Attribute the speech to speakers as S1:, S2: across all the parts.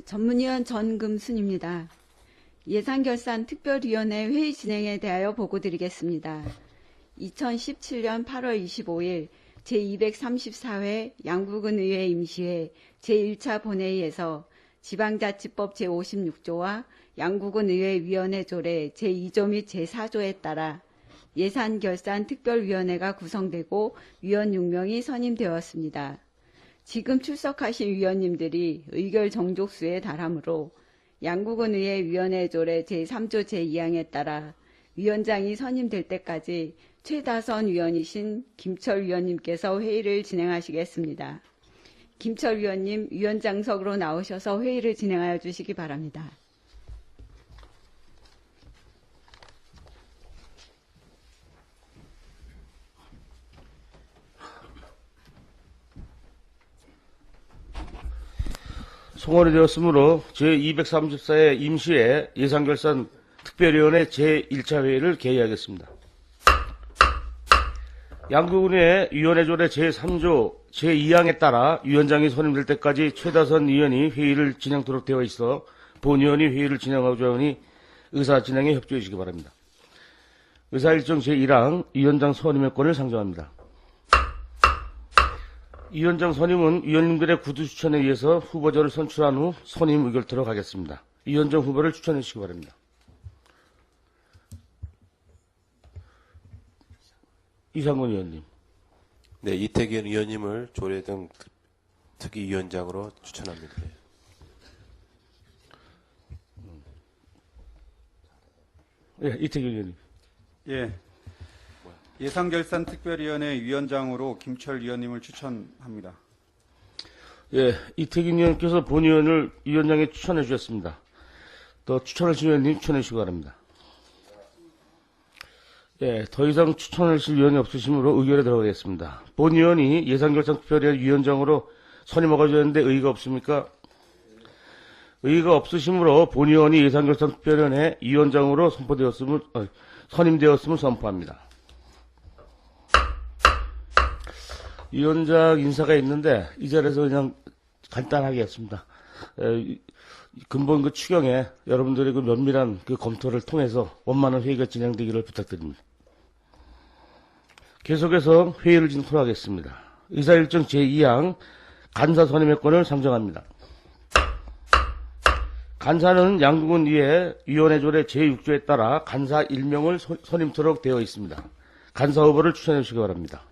S1: 전문위원 전금순입니다. 예산결산특별위원회 회의 진행에 대하여 보고드리겠습니다. 2017년 8월 25일 제234회 양구군 의회 임시회 제1차 본회의에서 지방자치법 제56조와 양구군 의회 위원회 조례 제2조 및 제4조에 따라 예산결산특별위원회가 구성되고 위원 6명이 선임되었습니다. 지금 출석하신 위원님들이 의결 정족수에 달하므로 양구군 의회 위원회 조례 제3조 제2항에 따라 위원장이 선임될 때까지 최다선 위원이신 김철 위원님께서 회의를 진행하시겠습니다. 김철 위원님, 위원장석으로 나오셔서 회의를 진행하여 주시기 바랍니다.
S2: 송원이 되었으므로 제234회 임시회 예산결산 특별위원회 제1차 회의를 개의하겠습니다. 양구군의 위원회 조례 제3조 제2항에 따라 위원장이 선임될 때까지 최다선 위원이 회의를 진행토록 되어 있어 본위원이 회의를 진행하고자 하니 의사 진행에 협조해 주시기 바랍니다. 의사일정 제1항 위원장 선임의 권을 상정합니다. 위원장 선임은 위원님들의 구두 추천에 의해서 후보자를 선출한 후 선임 의결토록 하겠습니다. 위원장 후보를 추천해 주시기 바랍니다. 이상권 의원님.
S3: 네, 이태균 의원님을 조례 등 특위위원장으로 추천합니다.
S2: 예, 이태균 의원님.
S4: 예. 예산결산특별위원회 위원장으로 김철 위원님을 추천합니다.
S2: 예, 이태균 의원께서 본 의원을 위원장에 추천해 주셨습니다. 더 추천하실 위원님 추천해 주시기 바랍니다. 예, 더 이상 추천하실 위원이 없으시므로 의결에 들어가겠습니다. 본 의원이 예산결산특별위원회 위원장으로 선임하고자 하는데 의의가 없습니까? 의의가 없으시므로 본 의원이 예산결산특별위원회 위원장으로 선임되었음을 선포합니다. 위원장 인사가 있는데 이 자리에서 그냥 간단하게 했습니다. 근본 그 추경에 여러분들의 그 면밀한 그 검토를 통해서 원만한 회의가 진행되기를 부탁드립니다. 계속해서 회의를 진행하도록 하겠습니다. 의사일정 제2항 간사 선임의 권을 상정합니다. 간사는 양구군 의회 위원회 조례 제6조에 따라 간사 1명을 선임토록 되어 있습니다. 간사 후보를 추천해 주시기 바랍니다.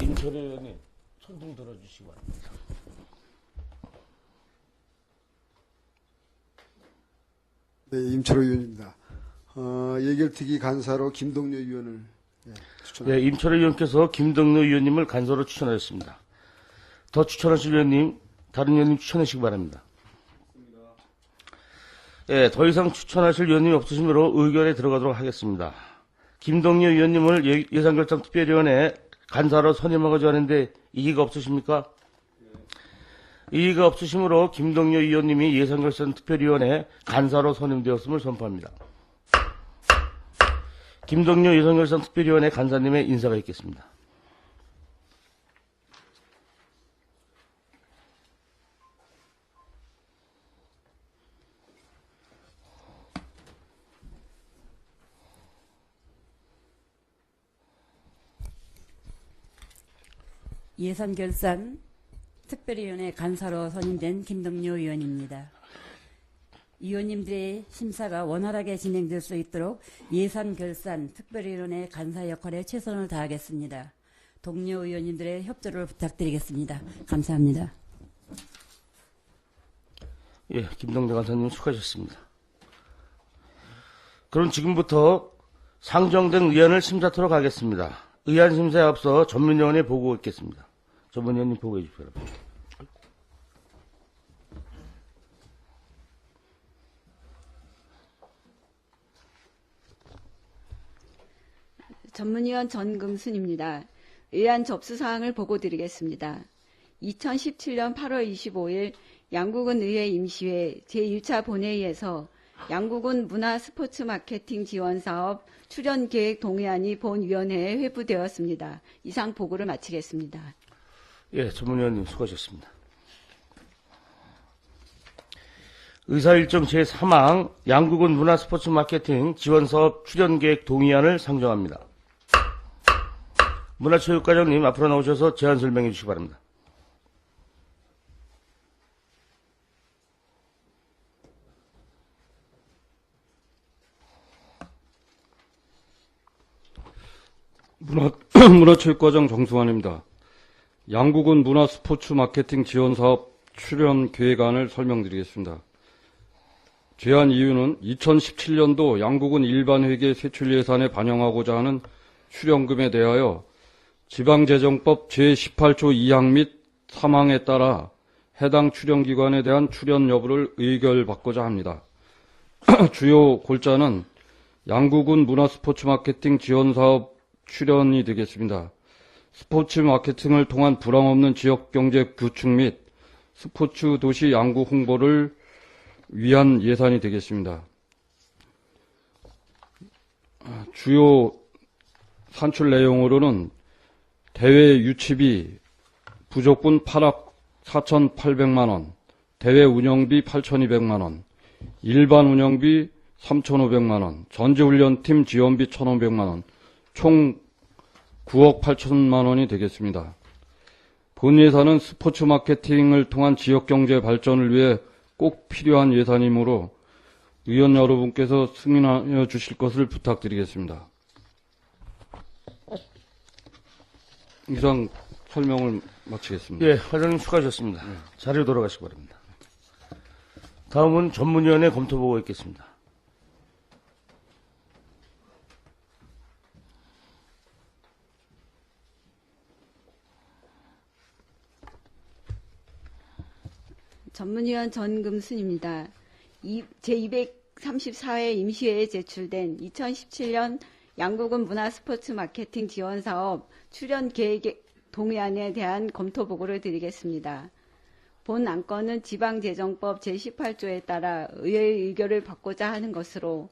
S2: 임철 의원님, 손 좀 들어주시기 바랍니다.
S5: 네, 임철호 의원입니다. 예결특위 간사로 김동료 의원을 추천합니다.
S2: 네, 임철호 의원께서 김동료 의원님을 간사로 추천하셨습니다. 더 추천하실 의원님, 다른 의원님 추천해 주시기 바랍니다. 네, 더 이상 추천하실 의원님이 없으시므로 의결에 들어가도록 하겠습니다. 김동료 의원님을 예산결산특별위원회 간사로 선임하고자 하는데 이의가 없으십니까? 이의가 없으시므로 김동료 의원님이 예산결산특별위원회 간사로 선임되었음을 선포합니다. 김동료 예산결산특별위원회 간사님의 인사가 있겠습니다.
S6: 예산결산 특별위원회 간사로 선임된 김동료 의원입니다. 의원님들의 심사가 원활하게 진행될 수 있도록 예산결산 특별위원회 간사 역할에 최선을 다하겠습니다. 동료 의원님들의 협조를 부탁드리겠습니다. 감사합니다.
S2: 예, 김동대 간사님 수고하셨습니다. 그럼 지금부터 상정된 의안을 심사토록 하겠습니다. 의안 심사에 앞서 전문위원회 보고 있겠습니다. 전문위원님 보고해 주십시오.
S1: 전문위원 전금순입니다. 의안 접수사항을 보고드리겠습니다. 2017년 8월 25일 양구군 의회 임시회 제1차 본회의에서 양구군 문화스포츠마케팅 지원사업 출연계획 동의안이 본위원회에 회부되었습니다. 이상 보고를 마치겠습니다.
S2: 예, 전문위원님 수고하셨습니다. 의사일정 제3항 양국은 문화스포츠 마케팅 지원사업 출연계획 동의안을 상정합니다. 문화체육과장님 앞으로 나오셔서 제안 설명해 주시기 바랍니다.
S7: 문화체육과장 정승환입니다. 양국은 문화스포츠 마케팅 지원사업 출연 계획안을 설명드리겠습니다. 제안 이유는 2017년도 양국은 일반회계 세출 예산에 반영하고자 하는 출연금에 대하여 지방재정법 제18조 2항 및 3항에 따라 해당 출연기관에 대한 출연 여부를 의결받고자 합니다. 주요 골자는 양국은 문화스포츠 마케팅 지원사업 출연이 되겠습니다. 스포츠 마케팅을 통한 불황없는 지역경제 구축 및 스포츠 도시 양국 홍보를 위한 예산이 되겠습니다. 주요 산출 내용으로는 대회 유치비 부족분 8억 4,800만원, 대회 운영비 8,200만원, 일반 운영비 3,500만원, 전지훈련팀 지원비 1,500만원, 총 9억 8천만 원이 되겠습니다. 본 예산은 스포츠 마케팅을 통한 지역경제 발전을 위해 꼭 필요한 예산이므로 의원 여러분께서 승인하여 주실 것을 부탁드리겠습니다. 이상 설명을 마치겠습니다.
S2: 예, 과장님 수고하셨습니다. 자리로 돌아가시기 바랍니다. 다음은 전문위원회 검토보고 있겠습니다.
S1: 전문위원 전금순입니다. 제234회 임시회에 제출된 2017년 양국은 문화스포츠 마케팅 지원사업 출연 계획 동의안에 대한 검토 보고를 드리겠습니다. 본 안건은 지방재정법 제18조에 따라 의회의 의결을 받고자 하는 것으로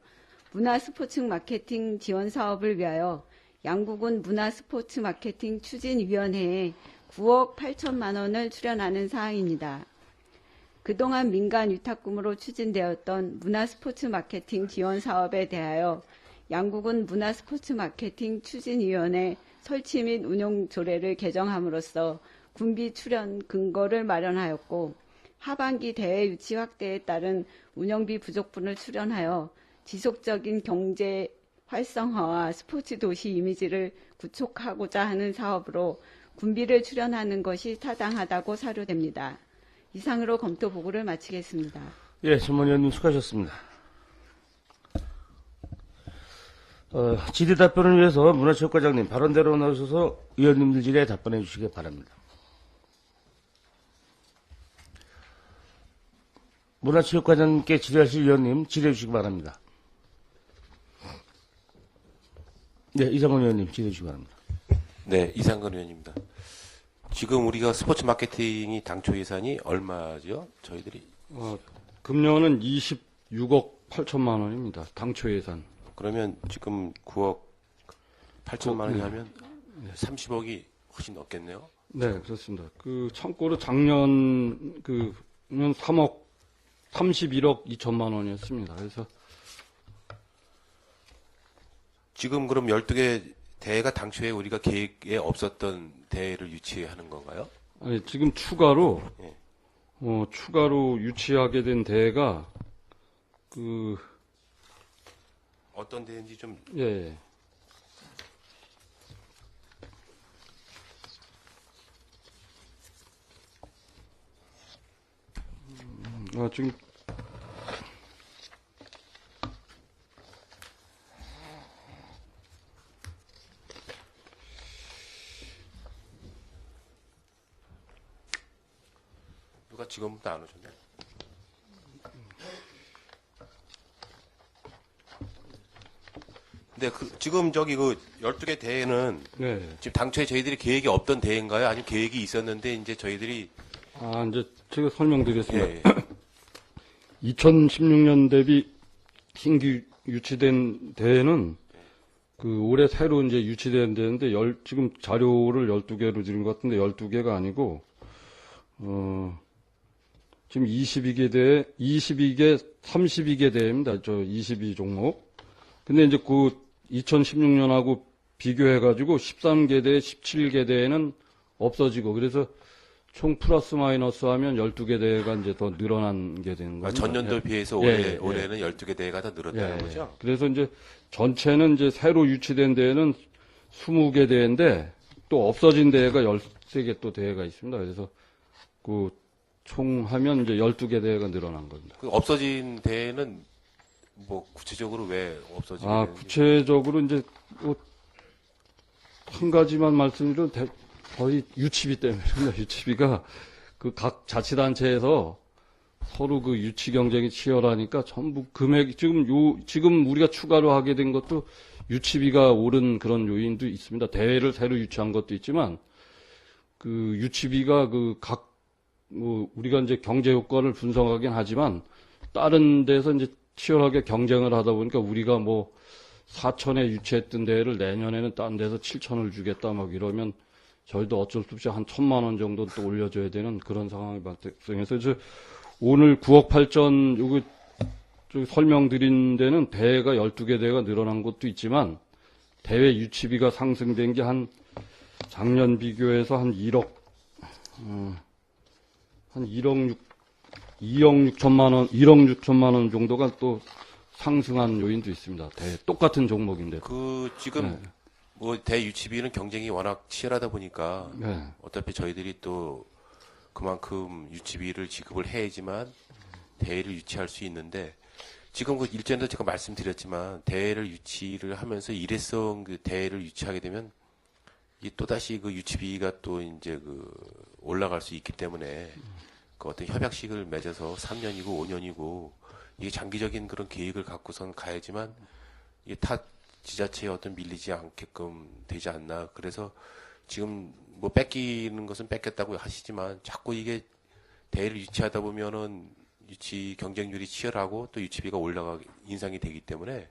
S1: 문화스포츠 마케팅 지원사업을 위하여 양국은 문화스포츠 마케팅 추진위원회에 9억 8천만 원을 출연하는 사항입니다. 그동안 민간 위탁금으로 추진되었던 문화스포츠 마케팅 지원 사업에 대하여 양국은 문화스포츠 마케팅 추진위원회 설치 및 운영 조례를 개정함으로써 군비 출연 근거를 마련하였고 하반기 대회 유치 확대에 따른 운영비 부족분을 출연하여 지속적인 경제 활성화와 스포츠 도시 이미지를 구축하고자 하는 사업으로 군비를 출연하는 것이 타당하다고 사료됩니다. 이상으로 검토 보고를 마치겠습니다.
S2: 예, 전문위원님 수고하셨습니다. 질의 답변을 위해서 문화체육과장님 발언대로 나오셔서 의원님들 질의에 답변해 주시기 바랍니다. 문화체육과장님께 질의하실 의원님 질의해 주시기 바랍니다. 네, 이상건 의원님 질의해 주시기 바랍니다.
S3: 네, 이상건 의원입니다. 지금 우리가 스포츠 마케팅이 당초 예산이 얼마죠? 저희들이
S7: 금년은 26억 8천만 원입니다. 당초 예산.
S3: 그러면 지금 9억 8천만 원이 하면 30억이 훨씬 넘겠네요.
S7: 네, 그렇습니다. 참고로 작년 31억 2천만 원이었습니다. 그래서
S3: 지금 그럼 12개 대회가 당초에 우리가 계획에 없었던 대회를 유치하는 건가요?
S7: 아니, 지금 추가로
S3: 예.
S7: 추가로 유치하게 된 대회가
S3: 어떤 대회인지 좀
S7: 예. 지금
S3: 누가 지금부터 안 오셨나요? 근데 지금 저기 12개 대회는
S7: 네.
S3: 지금 당초에 저희들이 계획이 없던 대회인가요? 아니면 계획이 있었는데 이제 저희들이
S7: 이제 제가 설명드리겠습니다.
S3: 예,
S7: 2016년 대비 신규 유치된 대회는 올해 새로 이제 유치된 대회인데 지금 자료를 12개로 드린 것 같은데 12개가 아니고 지금 22개 대회, 32개 대회입니다. 저 22 종목. 근데 이제 그 2016년하고 비교해가지고 13개 대회, 17개 대회는 없어지고, 그래서 총 플러스 마이너스 하면 12개 대회가 이제 더 늘어난 게 되는 거죠.
S3: 전년도에 비해서 올해는 12개 대회가 더 늘었다는 거죠?
S7: 그래서 이제 전체는 이제 새로 유치된 대회는 20개 대회인데 또 없어진 대회가 13개 또 대회가 있습니다. 그래서 그 총 하면 이제 12개 대회가 늘어난 겁니다.
S3: 그 없어진 대회는 뭐 구체적으로 왜 없어지게 되는지.
S7: 구체적으로 이제 뭐 한 가지만 말씀드리면 거의 유치비 때문입니다. 유치비가 그 각 자치단체에서 서로 그 유치 경쟁이 치열하니까 전부 금액이 지금 우리가 추가로 하게 된 것도 유치비가 오른 그런 요인도 있습니다. 대회를 새로 유치한 것도 있지만 그 유치비가 우리가 이제 경제 효과를 분석하긴 하지만 다른 데서 이제 치열하게 경쟁을 하다 보니까 우리가 뭐 4천에 유치했던 대회를 내년에는 다른 데서 7천을 주겠다 막 이러면 저희도 어쩔 수 없이 한 1,000만 원 정도 또 올려줘야 되는 그런 상황이 발생해서 오늘 9억 8천 요거 설명드린 데는 대회가 12개 대회가 늘어난 것도 있지만 대회 유치비가 상승된 게 한 작년 비교해서 한 2억 6천만 원 정도가 또 상승한 요인도 있습니다. 똑같은 종목인데.
S3: 지금 뭐 대유치비는 경쟁이 워낙 치열하다 보니까
S7: 네.
S3: 어차피 저희들이 또 그만큼 유치비를 지급을 해야지만 대회를 유치할 수 있는데 지금 그 일전에도 제가 말씀드렸지만 대회를 유치를 하면서 일회성 그 대회를 유치하게 되면 이 또다시 그 유치비가 또 이제 올라갈 수 있기 때문에 그 어떤 협약식을 맺어서 3년이고 5년이고 이게 장기적인 그런 계획을 갖고선 가야지만 이게 타 지자체에 어떤 밀리지 않게끔 되지 않나. 그래서 지금 뭐 뺏기는 것은 뺏겼다고 하시지만 자꾸 이게 대회를 유치하다 보면은 유치 경쟁률이 치열하고 또 유치비가 인상이 되기 때문에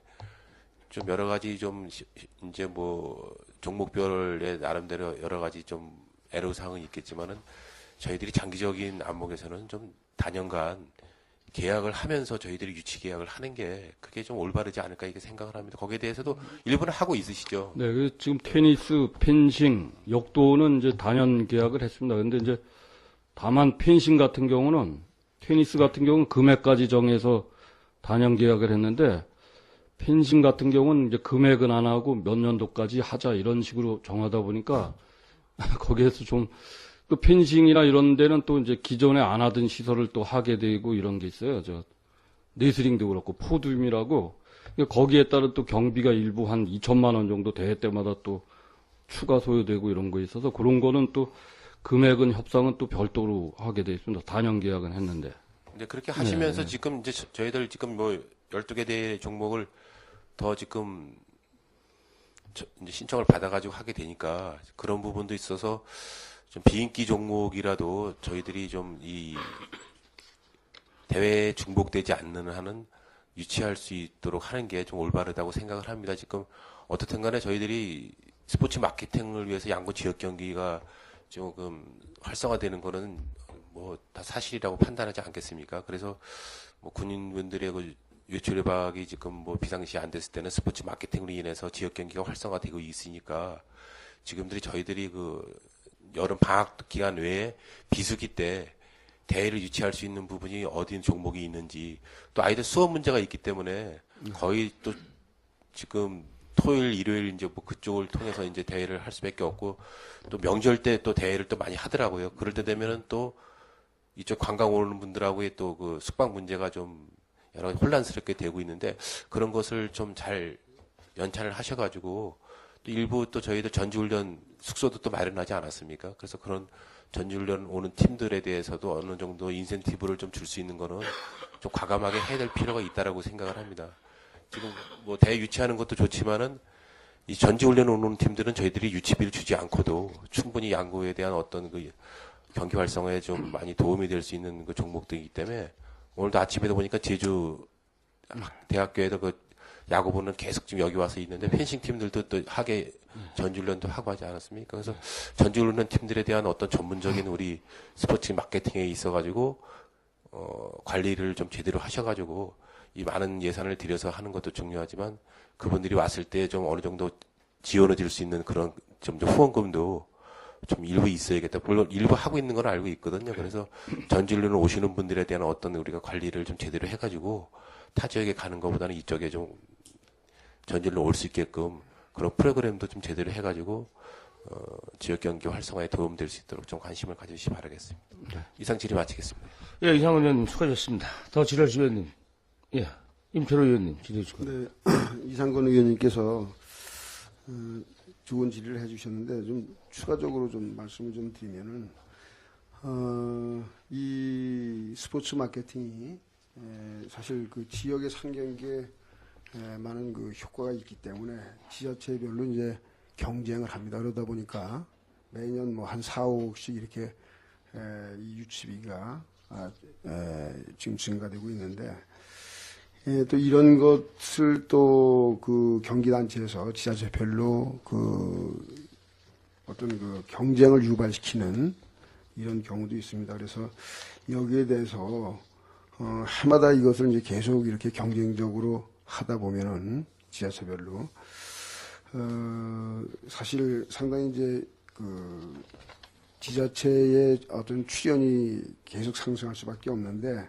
S3: 좀 여러 가지 좀 이제 뭐 종목별의 나름대로 여러 가지 좀 애로사항은 있겠지만은 저희들이 장기적인 안목에서는 좀 단연간 계약을 하면서 저희들이 유치 계약을 하는 게 그게 좀 올바르지 않을까 이렇게 생각을 합니다. 거기에 대해서도 일부는 하고 있으시죠?
S7: 네, 지금 테니스, 펜싱, 역도는 이제 단연 계약을 했습니다. 근데 이제 다만 펜싱 같은 경우는 테니스 같은 경우는 금액까지 정해서 단연 계약을 했는데 펜싱 같은 경우는 이제 금액은 안 하고 몇 년도까지 하자 이런 식으로 정하다 보니까 거기에서 좀 또 펜싱이나 이런 데는 또 이제 기존에 안 하던 시설을 또 하게 되고 이런 게 있어요. 네슬링도 그렇고 포드움이라고 거기에 따른 또 경비가 일부 한 2천만 원 정도 대회 때마다 또 추가 소요되고 이런 거 있어서 그런 거는 또 금액은 협상은 또 별도로 하게 돼 있습니다. 단연 계약은 했는데.
S3: 근데 그렇게 하시면서 지금 이제 저희들 지금 뭐 12개 대 종목을 더 지금 이제 신청을 받아가지고 하게 되니까 그런 부분도 있어서 좀 비인기 종목이라도 저희들이 좀 이 대회에 중복되지 않는 한은 유치할 수 있도록 하는 게 좀 올바르다고 생각을 합니다. 지금 어떻든 간에 저희들이 스포츠 마케팅을 위해서 양구 지역 경기가 조금 활성화되는 거는 뭐 다 사실이라고 판단하지 않겠습니까? 그래서 뭐 군인분들의 그 외출 예방이 지금 뭐 비상시 안 됐을 때는 스포츠 마케팅으로 인해서 지역 경기가 활성화되고 있으니까 지금들이 저희들이 여름 방학 기간 외에 비수기 때 대회를 유치할 수 있는 부분이 어디 종목이 있는지 또 아이들 수업 문제가 있기 때문에 거의 또 지금 토요일, 일요일 이제 뭐 그쪽을 통해서 이제 대회를 할 수밖에 없고 또 명절 때 또 대회를 또 많이 하더라고요. 그럴 때 되면은 또 이쪽 관광 오는 분들하고의 또 그 숙박 문제가 좀 여러 가지 혼란스럽게 되고 있는데 그런 것을 좀 잘 연찬을 하셔가지고 또 일부 또 저희들 전지훈련 숙소도 또 마련하지 않았습니까? 그래서 그런 전지훈련 오는 팀들에 대해서도 어느 정도 인센티브를 좀 줄 수 있는 거는 좀 과감하게 해야 될 필요가 있다라고 생각을 합니다. 지금 뭐 대회 유치하는 것도 좋지만은 이 전지훈련 오는 팀들은 저희들이 유치비를 주지 않고도 충분히 양구에 대한 어떤 그 경기 활성화에 좀 많이 도움이 될 수 있는 그 종목들이기 때문에 오늘도 아침에도 보니까 제주 대학교에도 그 야구부는 계속 지금 여기 와서 있는데 펜싱 팀들도 또 하계 전지훈련도 하고 하지 않았습니까? 그래서 전지훈련 팀들에 대한 어떤 전문적인 우리 스포츠 마케팅에 있어가지고 관리를 좀 제대로 하셔가지고 이 많은 예산을 들여서 하는 것도 중요하지만 그분들이 왔을 때 좀 어느 정도 지원해 줄 수 있는 그런 좀 후원금도 좀 일부 있어야겠다. 물론 일부 하고 있는 건 알고 있거든요. 그래서 전진료는 오시는 분들에 대한 어떤 우리가 관리를 좀 제대로 해가지고 타 지역에 가는 것보다는 이쪽에 좀 전진료 올 수 있게끔 그런 프로그램도 좀 제대로 해가지고 지역 경기 활성화에 도움될 수 있도록 좀 관심을 가져주시기 바라겠습니다. 이상 질의 마치겠습니다.
S2: 예, 이상원 의원님 수고하셨습니다. 더 질의하실 의원님. 예, 임철호 의원님 질의해 주시고.
S5: 네, 이상건 의원님께서 좋은 질의를 해주셨는데 좀 추가적으로 좀 말씀을 좀 드리면은 이 스포츠 마케팅이 사실 그 지역의 상경기에 많은 그 효과가 있기 때문에 지자체별로 이제 경쟁을 합니다. 그러다 보니까 매년 뭐 한 4, 5억씩 이렇게 이 유치비가 지금 증가되고 있는데 또 이런 것을 또 그 경기단체에서 지자체별로 그 어떤 그 경쟁을 유발시키는 이런 경우도 있습니다. 그래서 여기에 대해서 해마다 이것을 이제 계속 이렇게 경쟁적으로 하다 보면은 지자체별로 사실 상당히 이제 그 지자체의 어떤 출연이 계속 상승할 수밖에 없는데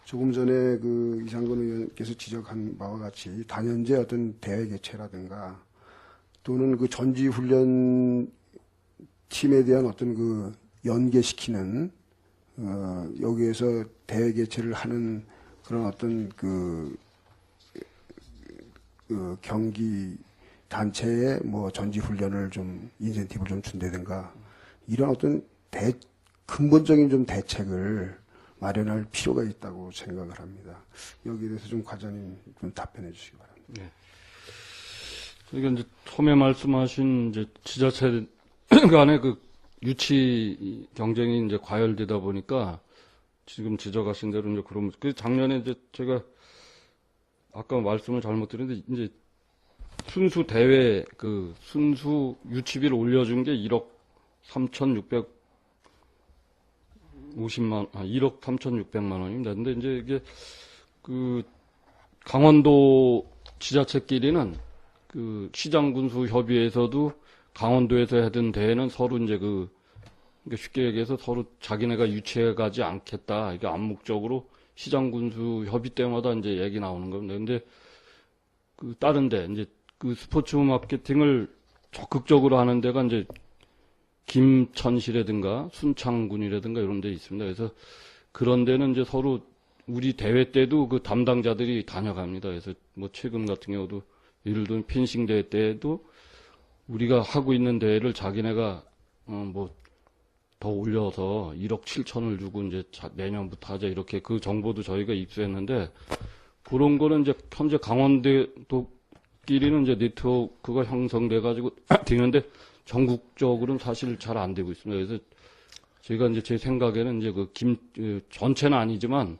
S5: 조금 전에 그 이상건 의원께서 지적한 바와 같이 단연제 어떤 대회 개최라든가 또는 그 전지 훈련 팀에 대한 어떤 그 연계시키는 여기에서 대회 개최를 하는 그런 어떤 그 경기 단체에 뭐 전지 훈련을 좀 인센티브를 좀 준다든가 이런 어떤 근본적인 좀 대책을 마련할 필요가 있다고 생각을 합니다. 여기에 대해서 좀 과장님 좀 답변해 주시기 바랍니다.
S7: 네. 그러니까 이제 처음에 말씀하신 이제 지자체 간의 그 유치 경쟁이 이제 과열되다 보니까 지금 지적하신 대로 이제 그런 그 작년에 이제 제가 아까 말씀을 잘못 드렸는데 이제 순수 대회 그 순수 유치비를 올려준 게 1억 3,650만 원입니다. 근데 이제 이게 그 강원도 지자체끼리는 그 시장군수 협의회에서도 강원도에서 하던 대회는 서로 이제 그러니까 쉽게 얘기해서 서로 자기네가 유치해가지 않겠다. 이게 암묵적으로 시장군수 협의 때마다 이제 얘기 나오는 겁니다. 근데 그 다른데 이제 그 스포츠 마케팅을 적극적으로 하는 데가 이제 김천시라든가 순창군이라든가 이런 데 있습니다. 그래서 그런 데는 이제 서로 우리 대회 때도 그 담당자들이 다녀갑니다. 그래서 뭐 최근 같은 경우도 예를 들면 펜싱 대회 때도 우리가 하고 있는 대회를 자기네가 뭐 더 올려서 1억 7천을 주고 이제 내년부터 하자 이렇게 그 정보도 저희가 입수했는데 그런 거는 이제 현재 강원도끼리는 이제 네트워크가 형성돼 가지고 되는데 전국적으로는 사실 잘 안 되고 있습니다. 그래서 저희가 이제 제 생각에는 이제 전체는 아니지만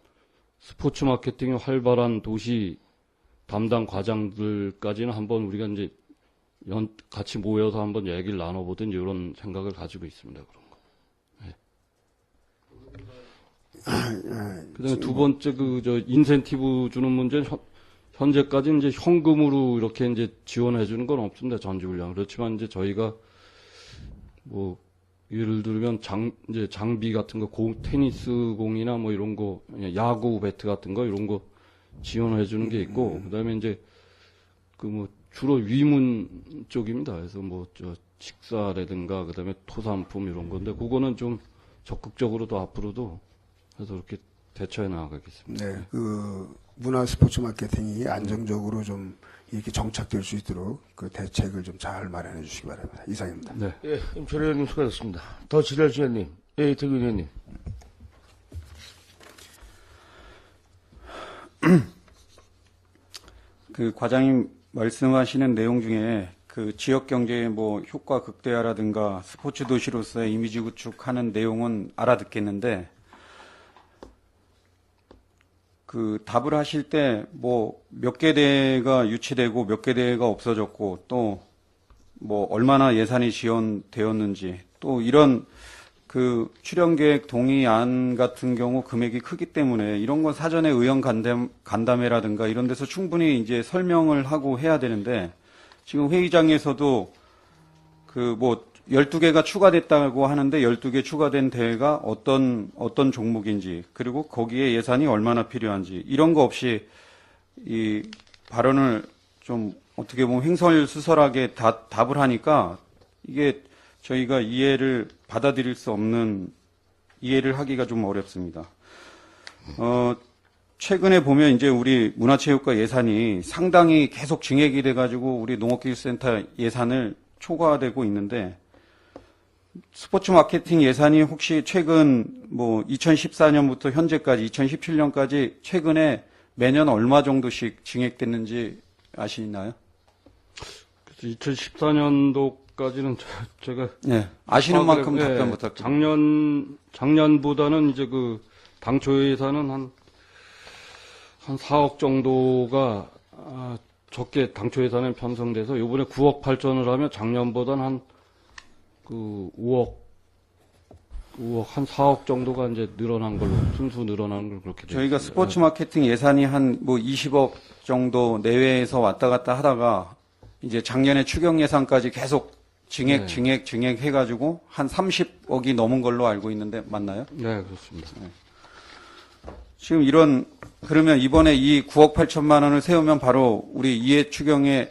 S7: 스포츠 마케팅이 활발한 도시 담당 과장들까지는 한번 우리가 이제 같이 모여서 한번 얘기를 나눠보든 이런 생각을 가지고 있습니다. 그런 거. 네. 그다음에 두 번째 인센티브 주는 문제는 현재까지 이제 현금으로 이렇게 이제 지원해 주는 건 없습니다. 전지훈련. 그렇지만 이제 저희가 뭐 예를 들면 이제 장비 같은 거 테니스 공이나 뭐 이런 거 야구 배트 같은 거 이런 거 지원해 주는 게 있고 그다음에 이제 그 뭐 주로 위문 쪽입니다. 그래서 뭐 식사라든가 그다음에 토산품 이런 건데 그거는 좀 적극적으로 도 앞으로도 해서 이렇게 대처해 나가겠습니다.
S5: 네, 그 문화 스포츠 마케팅이 안정적으로 좀 이렇게 정착될 수 있도록 그 대책을 좀 잘 마련해 주시기 바랍니다. 이상입니다.
S7: 네.
S2: 예, 임철호 의원님 수고하셨습니다. 더 질의하실 의원님. 예, 이태규 의원님.
S4: 그 과장님 말씀하시는 내용 중에 그 지역 경제의 뭐 효과 극대화라든가 스포츠 도시로서의 이미지 구축하는 내용은 알아듣겠는데 그 답을 하실 때 뭐 몇 개 대회가 유치되고 몇 개 대회가 없어졌고 또 뭐 얼마나 예산이 지원되었는지 또 이런 그 출연 계획 동의안 같은 경우 금액이 크기 때문에 이런 건 사전에 의원 간담회라든가 이런 데서 충분히 이제 설명을 하고 해야 되는데 지금 회의장에서도 그 뭐 12개가 추가됐다고 하는데 12개 추가된 대회가 어떤 종목인지 그리고 거기에 예산이 얼마나 필요한지 이런 거 없이 이 발언을 좀 어떻게 보면 횡설수설하게 답을 하니까 이게 저희가 이해를 받아들일 수 없는 이해를 하기가 좀 어렵습니다. 최근에 보면 이제 우리 문화체육과 예산이 상당히 계속 증액이 돼가지고 우리 농업기술센터 예산을 초과되고 있는데 스포츠 마케팅 예산이 혹시 최근 뭐 2014년부터 현재까지 2017년까지 최근에 매년 얼마 정도씩 증액됐는지 아시나요?
S7: 2014년도까지는 제가
S4: 네, 아시는 만큼 답변 부탁드립니다.
S7: 작년보다는 이제 그 당초 예산은 한 4억 정도가 적게 당초 예산에 편성돼서 이번에 9억 8천을 하면 작년보다는 한 그 5억 한 4억 정도가 이제 늘어난 걸로 순수 늘어난 걸 그렇게
S4: 저희가 스포츠 마케팅 예산이 한 뭐 20억 정도 내외에서 왔다 갔다 하다가 이제 작년에 추경 예산까지 계속 증액 해가지고 한 30억이 넘은 걸로 알고 있는데 맞나요?
S7: 네, 그렇습니다.
S4: 지금 그러면 이번에 이 9억 8천만 원을 세우면 바로 우리 이해 추경에,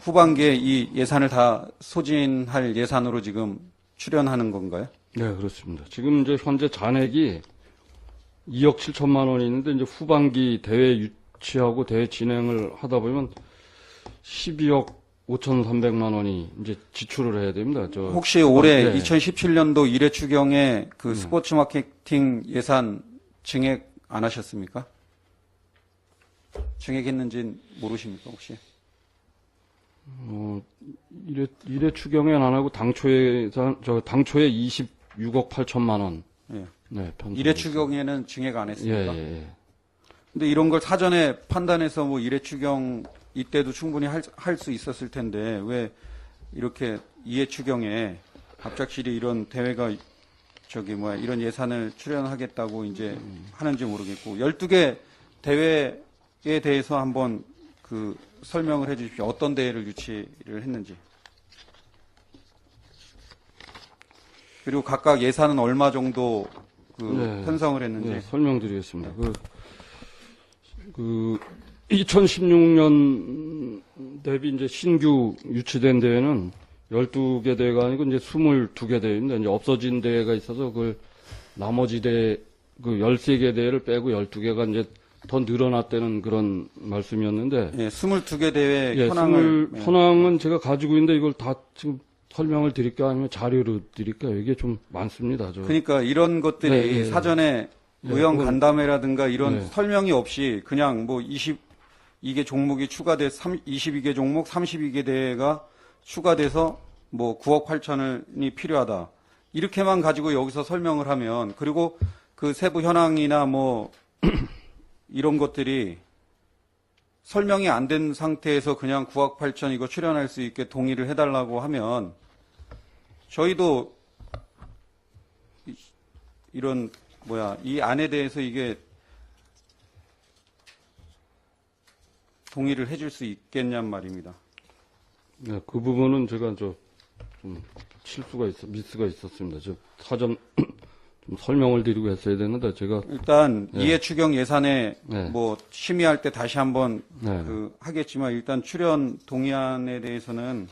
S4: 후반기에 이 예산을 다 소진할 예산으로 지금 출연하는 건가요?
S7: 네, 그렇습니다. 지금 이제 현재 잔액이 2억 7천만 원이 있는데 이제 후반기 대회 유치하고 대회 진행을 하다 보면 12억 5,300만 원이 이제 지출을 해야 됩니다.
S4: 혹시 올해
S7: 네.
S4: 2017년도 일회 추경에 그 스포츠 마케팅 예산 증액 안 하셨습니까? 증액했는지는 모르십니까, 혹시?
S7: 일회 추경엔 안 하고 당초에 26억 8천만 원.
S4: 예.
S7: 네,
S4: 일회 추경에는 증액 안 했습니까?
S7: 예.
S4: 근데 이런 걸 사전에 판단해서 뭐 일회 추경 이때도 충분히 할 수 있었을 텐데 왜 이렇게 이회 추경에 갑작스레 이런 대회가 이런 예산을 출연하겠다고 이제 하는지 모르겠고 12개 대회에 대해서 한번 그 설명을 해 주십시오. 어떤 대회를 유치를 했는지. 그리고 각각 예산은 얼마 정도 편성을 했는지.
S7: 네, 설명드리겠습니다. 2016년 대비 이제 신규 유치된 대회는 12개 대회가 아니고 이제 22개 대회입니다. 이제 없어진 대회가 있어서 나머지 대회, 13개 대회를 빼고 12개가 이제 더 늘어났다는 그런 말씀이었는데.
S4: 예, 22개 대회
S7: 현황은 제가 가지고 있는데 이걸 다 지금 설명을 드릴까요? 아니면 자료로 드릴까요? 이게 좀 많습니다.
S4: 그러니까 이런 것들이 사전에 의원 간담회라든가 이런 설명이 없이 그냥 뭐 22개 종목이 추가돼서 22개 종목 32개 대회가 추가돼서 뭐 9억 8천원이 필요하다. 이렇게만 가지고 여기서 설명을 하면 그리고 그 세부 현황이나 뭐 이런 것들이 설명이 안 된 상태에서 그냥 9억 8천 이거 출연할 수 있게 동의를 해달라고 하면 저희도 이 안에 대해서 이게 동의를 해줄 수 있겠냔 말입니다.
S7: 네, 그 부분은 제가 좀 미스가 있었습니다. 사전 좀 설명을 드리고 했어야 되는데 제가
S4: 일단 이해 추경 예산에 뭐 심의할 때 다시 한번 하겠지만 일단 출연 동의안에 대해서는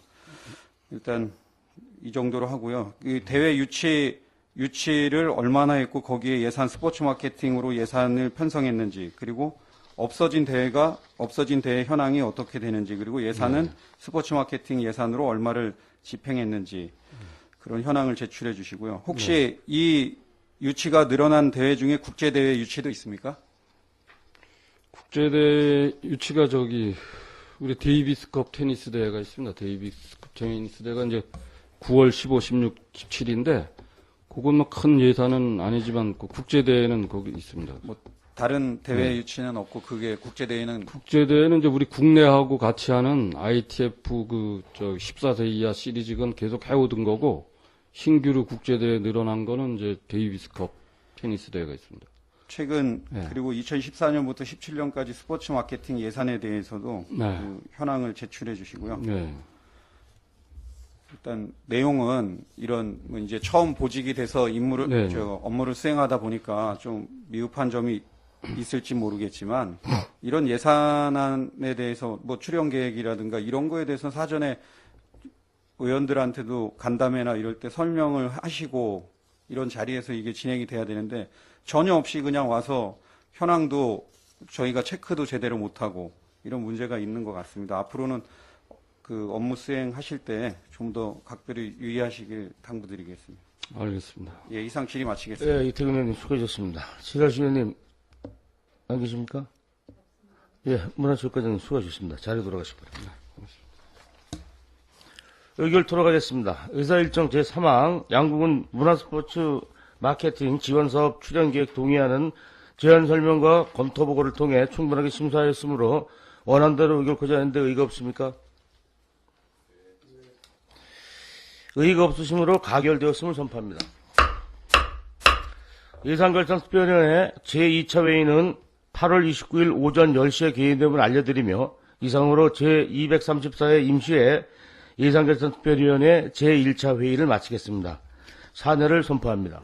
S4: 일단 이 정도로 하고요. 이 대회 유치를 얼마나 했고 거기에 예산 스포츠 마케팅으로 예산을 편성했는지 그리고 없어진 대회 현황이 어떻게 되는지 그리고 예산은 스포츠 마케팅 예산으로 얼마를 집행했는지 그런 현황을 제출해 주시고요. 혹시 이 유치가 늘어난 대회 중에 국제대회 유치도 있습니까?
S7: 국제대회 유치가 우리 데이비스컵 테니스 대회가 있습니다. 데이비스컵 테니스 대회가 이제 9월 15, 16, 17인데 그건 뭐 큰 예산은 아니지만 국제대회는 거기 있습니다.
S4: 뭐 다른 대회 유치는 없고 그게 국제대회는
S7: 이제 우리 국내하고 같이 하는 ITF 14세 이하 시리즈건 계속 해오던 거고 신규로 국제대회 늘어난 거는 이제 데이비스컵 테니스 대회가 있습니다.
S4: 최근
S7: 네.
S4: 그리고 2014년부터 17년까지 스포츠 마케팅 예산에 대해서도
S7: 네.
S4: 그 현황을 제출해 주시고요.
S7: 네.
S4: 일단 내용은 이런 뭐 이제 처음 보직이 돼서
S7: 네.
S4: 업무를 수행하다 보니까 좀 미흡한 점이 있을지 모르겠지만 이런 예산안에 대해서 뭐 출연 계획이라든가 이런 거에 대해서 사전에 의원들한테도 간담회나 이럴 때 설명을 하시고 이런 자리에서 이게 진행이 돼야 되는데 전혀 없이 그냥 와서 현황도 저희가 체크도 제대로 못하고 이런 문제가 있는 것 같습니다. 앞으로는 그 업무 수행하실 때 좀 더 각별히 유의하시길 당부드리겠습니다.
S7: 알겠습니다.
S4: 예, 이상 질의 마치겠습니다.
S2: 예, 이태근 의원님 수고하셨습니다. 지라시 의원님 안 계십니까? 예, 문화체육과장님 수고하셨습니다. 자리에 돌아가시기 바랍니다. 의결 토론하겠습니다. 의사일정 제3항 양국은 문화스포츠 마케팅 지원사업 출연계획 동의하는 제안 설명과 검토보고를 통해 충분하게 심사하였으므로 원안대로 의결코자 하는데 의의가 없습니까? 의의가 없으시므로 가결되었음을 선포합니다. 예산결산특별위원회 제2차 회의는 8월 29일 오전 10시에 개인됨을 알려드리며 이상으로 제234회 임시회 예산결산특별위원회 제1차 회의를 마치겠습니다. 사내를 선포합니다.